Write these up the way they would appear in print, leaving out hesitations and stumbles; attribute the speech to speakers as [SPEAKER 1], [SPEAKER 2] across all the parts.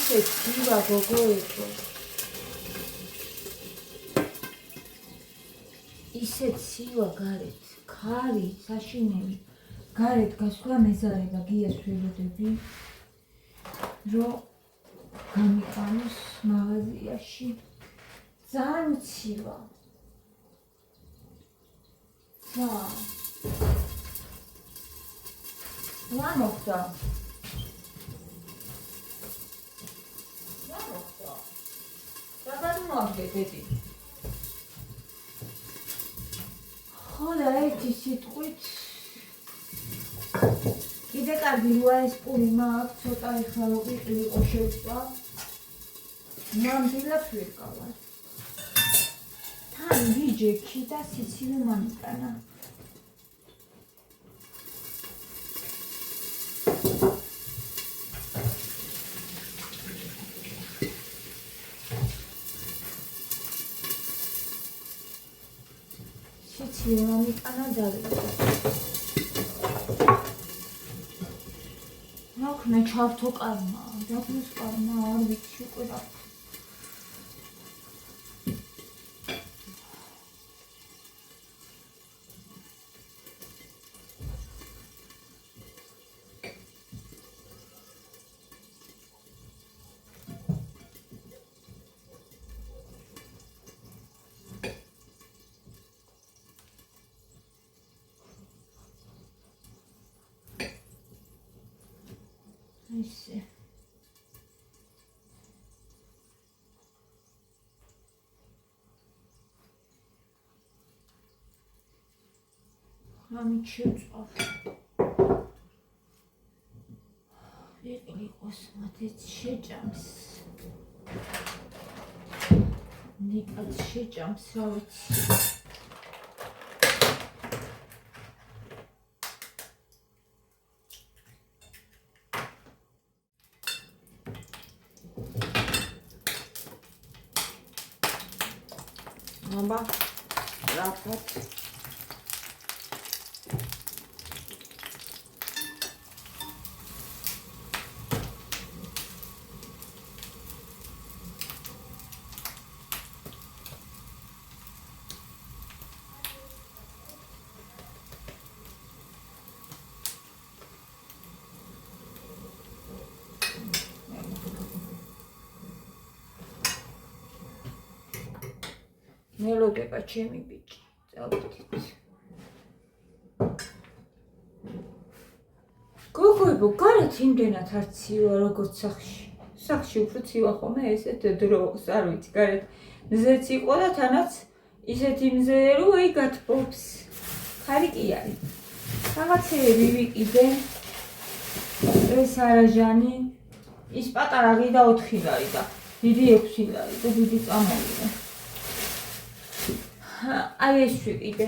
[SPEAKER 1] ისე ცივა გოგოებო. ისე ცივა გარეთ, ქარი, საშინელი. გარეთ გასვლა მეზარება გიას ველოდები, რომ გამიყანოს მაღაზიაში. ძალიან ცივა. რა მოხდა? დაბადმოვაგდე დედი. ხო და ერთი სიტყვით კიდე კარგი როა ეს პური მაქვს, ცოტა ეხლა რო ვიყრიყო შევწვა. ნამდვილად ვერ გავარ. თან ვიჯექი და სიცივე მომიტანა. სიცივე მომიტანა დავიწყე. ნახნა ჩავთო კარმა, დაბლოს კარმა არ ვიცი უკვე რა. ისე რამით შევწავ ვიყრიყოს მათეც შეჭამს ნიკაც შეჭამს რა ვიცი Amba, rapat. მელოდება ჩემი ბიჭი, წავიდით. გოგოებო, გარეთ იმდენად არ ცივა, როგორც სახში. სახში უფრო ცივა ხოლმე ესეთ დროს, არ ვიცი, გარეთ მზეც იყო და თანაც ისეთი მზე, რომ აი გათბობს. ხარი კი არის. რაღაცეები ვიყიდე. ეს არაჟანი, ის პატარა ღიდა 4 ლარი და დიდი 6 ლარი და დიდი წამოვიდა. აი ეს ვიყიდე.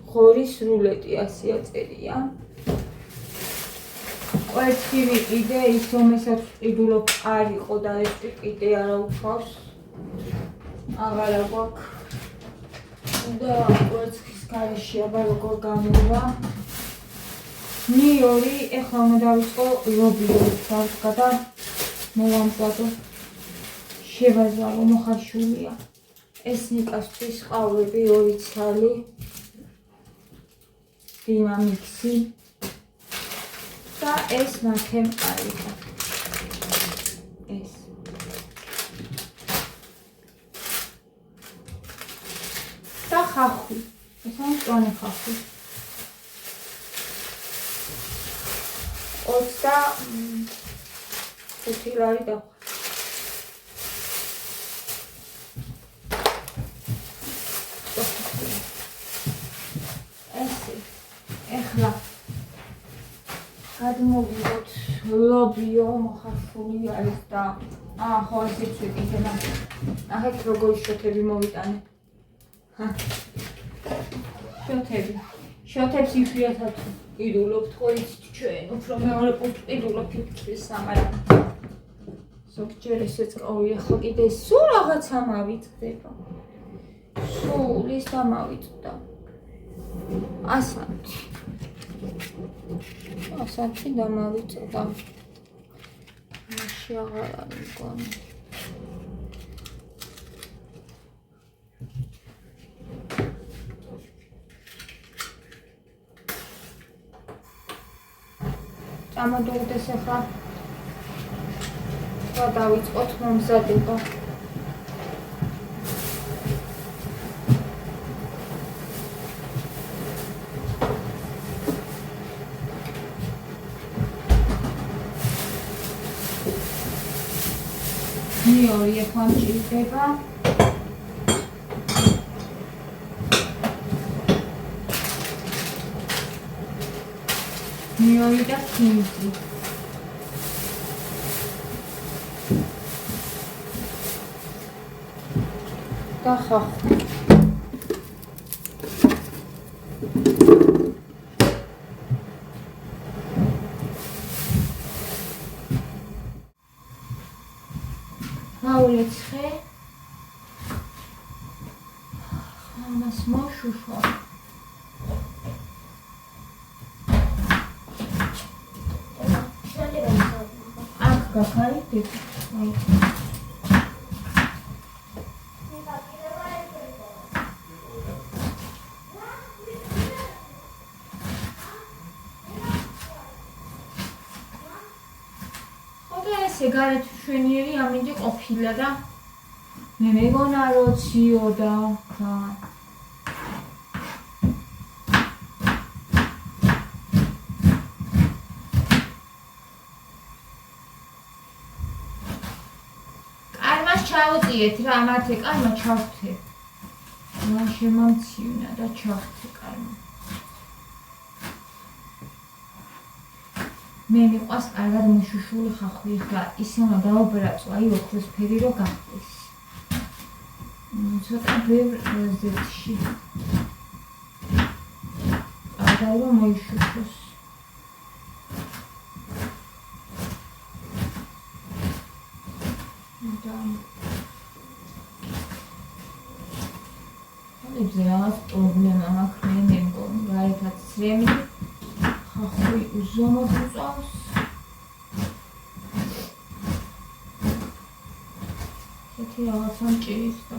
[SPEAKER 1] ხორის რულეტი 100 წერია. კვერცხი ვიყიდე, ის რომელსაც ვყიდულობ არ იყო და ეს ვიყიდე არა უშვავს. აღარა გვაქვს. და კვერცხის გარეშე აბა როგორ გამოვა. ნიორი, ეხლა უნდა დავიწყო ლობიორი დავსკა და მოვამწვადო. შევაზარო მოხარშულია. ეს ნიკასთვის ყავლები 2 ცალი. დინამიქსი. და ეს მათემ ყალიბა. ეს. და ხახვი. ეს ამწვანე ხახვი. 25 ლარი და ეხლა გადმოვიდოთ ლობიო მოხარშული არის და ხო ესეც ვიყიდე ნახეთ როგორი შოთები მოვიტანე შოთებს იშვიათად ყიდულობთ ხო იცით ჩვენ უფრო მეორე პუნქტ ყიდულობთ ფიქრის სამარა ზოგჯერ ესეც ყავია ხო კიდე სულ რაღაცა მავიწყდება სულ ის დამავიწყდა ასანთი დამავიწყდა წამში აღარ არის მგონი. წამოდუღდეს ახლა. დავიწყოთ მომზადება. მეორე ახლა მჭირდება. მეორე და ხინძი. და ხახო. გაულეცხე. ამას მოშუშვა. აქ გაქარით. გარეთ შვენიერი ამინდი ყოფილა და მე მეგონა რომ ციოდა ხა კარმას ჩავწიეთ რა მათე კარმა ჩავწე რა შემამციუნა და ჩავწე კარმა მე მიყვას კარგად მოშუშული ხახვი ხა ისე უნდა დაუბრაწო აი ოქროსფერი რო გახდეს ცოტა ბევრ ზეთში კარგად რომ მოიშუშოს და ალებზე რაღაც პრობლემა მაქვს მე მგონი გარეთაც ცრემლი ხახვი უზომოდ უწავს ესეთი რაღაცა მჭირის და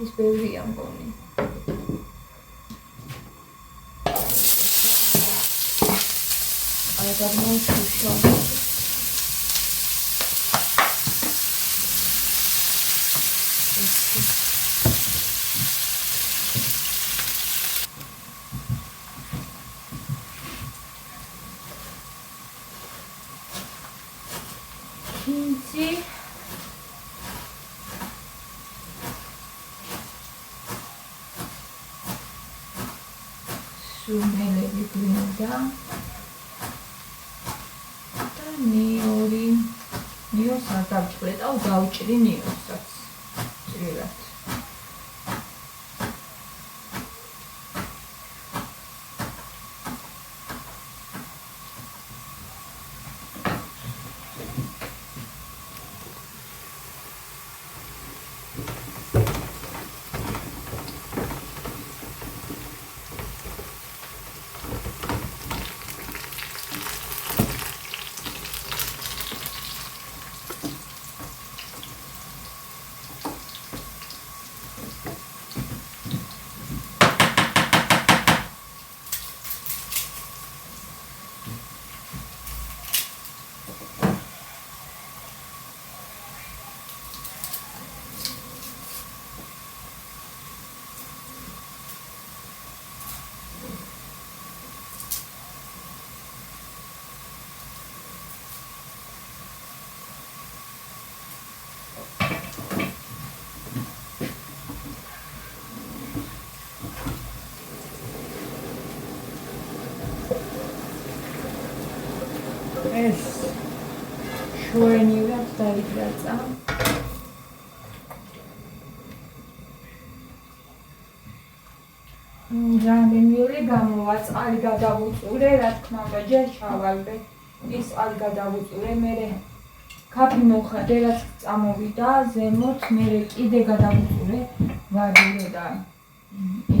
[SPEAKER 1] ის ბევრია მგონი კარგად მოუშუშო ხინძი სუმელები გვინდა და ნიოს არ დავჭრეთ, აუ დავჭრი ნიოსაც ჭრილად ეს შვენივრად დაიძრაცა რამდენიმე გამოვა წყალი გადავუწურე რა თქმა უნდა ჯერ ჩავალდე ის წყალი გადავუწურე მერე ქაფი მოხადე რაც წამოვიდა ზემოთ მერე კიდე გადავუწურე ვადირო და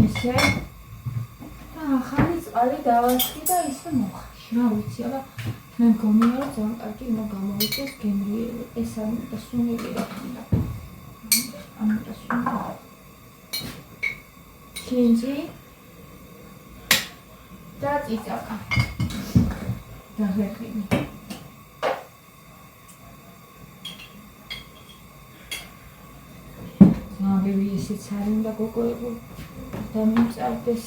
[SPEAKER 1] ისე და ახალი წყალი დავასხი და ისე მოხაში რა ვიცი აბა მე მგონია რომ ძალიან კარგი უნდა გამოვიდეს გემრიელი ეს არ უნდა სუნელი რა თქმა უნდა სუნელი ჩინჯი და წიწაკა და ღერღინი მაგები ისიც არ უნდა გოგოებო და მიმწარდეს